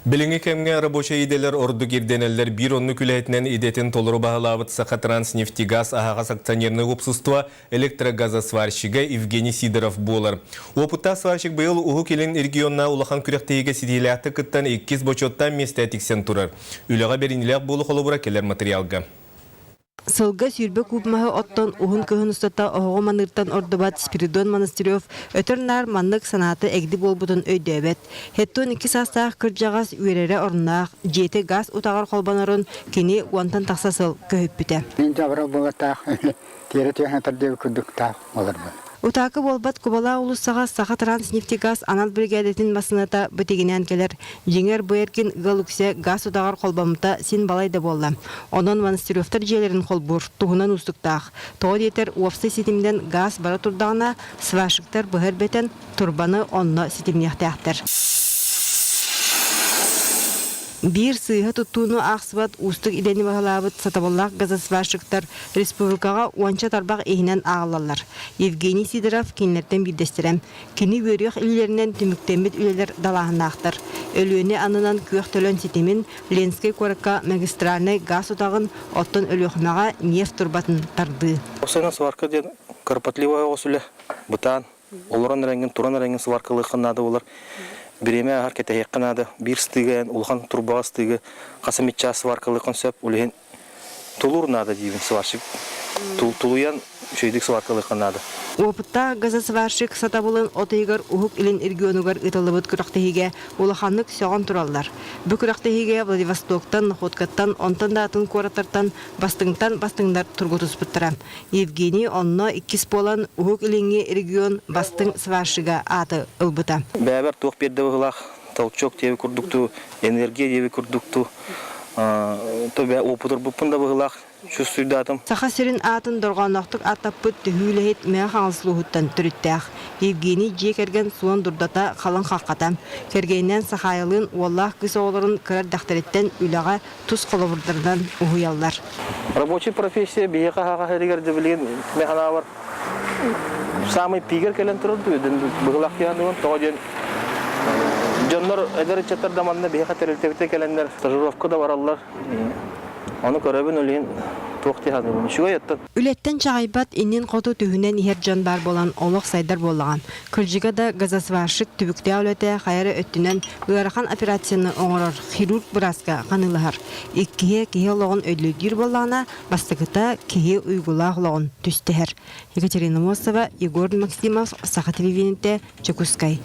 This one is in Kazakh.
Bilingi kemge rабочий иделер орду кирденелер bir онны күләйтінен идетін толыру бағалабыт Саха Транснефтегаз ағағас акционерный общество электрогазосварщига Евгений Сидоров болар. Опытта сварщик был уғу келін регионна улахан күректеге сиделяқты кыттан 2 бочоттан месте тексен турар. Үліға берінілер болу қолы келер материалға. Сылга сүйрбе кубмаһы оттон уһун көһүн устата оһого маныртан ордубат Спиридон Монастырев өтөрнар маннык санаты эгди болбутун өйдөбөт. Хеттон 2 састаах кыржагас үйрере орнаах жети газ утагар колбанорун кини уантан таксасыл көһүппүтэ. Мен жабыра болатаах тире төхнөтөрдө күдүктаах боларбы. Утакы болбат Кубала улуссага Саха Транснефтегаз анал бригадатын басыната бытигинен келер. Жеңер бөеркин галуксе газ утагар колбамыта син балайда болла. Онон Монастыревтар жерлерин колбур туһунан устуктаах. Тоҕо диэтер уопсты ситимден газ бара турдагына сварщиктар быһырбетен турбаны онно ситимнехтээхтер. Bir сыйга туттууну аксыбат устук идени баһалаабыт сатабаллах газосварщиктар республикага уанча тарбак эхинен агалалар. Евгений Сидоров кинилерден билдестерем. Кини бөрүөх илеринен түмүктемит үлелер далаахынаахтар. Өлүөнү анынан күөх төлөн ситимин Ленский коракка магистральный газ утагын оттон өлүөхмага нефть турбатын тарды. Осына сварка ден карпатливая осуле бутан олорон ренген туран ренген сваркалык нады олар. Биреме харкете якынады бир стыган улхан турба стыгы касамитча сваркалы концепт улен тулур надо дивин сварщик тулуян шөйдик сваркалы канады. Опытта газосварщик сатабылын отыйгар ухук илин регионугар ытылыбыт күрактыһиге улаханнык сөгөн тураллар. Бу күрактыһиге Владивостоктан, Находкаттан, онтан датын коратартан бастыңдар тургутуспуттара. Евгений онно 2 болан ухук илинге регион бастың сварщига аты ылбыта. Бәбер тох берде булах, толчок теви курдукту, энергия теви курдукту. То бә опытыр бупында булах. Саха сирин атын дорғанақтық атаппыт түхүләйт мәң хаңсылуғыттан түріттәқ. Евгений жекерген суын дұрдата қалын қаққатам. Кергейнен сахайылын Уаллах кысы оларын кірар дақтареттен үліға тұз қолыбырдардан ұғыялар. Рабочий профессия бейеқа хаға әрігерді білген механа бар. Самый пигер келен тұрды. Бұғылақ яғынуын тоғаден. Жонлар әдері чаттар даманына бейеқа тәрілтекте келендер. Стажировка да баралар. Onu köröbün ölüyün toqti hazırlamış. Şu yattı. Ületten çağaybat inin qotu tühünen ihercan bar bolan oloq saydar bolağan. Kırjıga da gazasvarşık tübükte avlete xayarı öttünen ıarakan operasyonu oңорор хирург браска qanılahar. Ikkihe kihe loğun ödlüdür bolağına bastıgıta kihe uygulaq loğun tüsteher. Ekaterina Mosova, Igor Maksimov, Saha televideniyette, Çekuskay.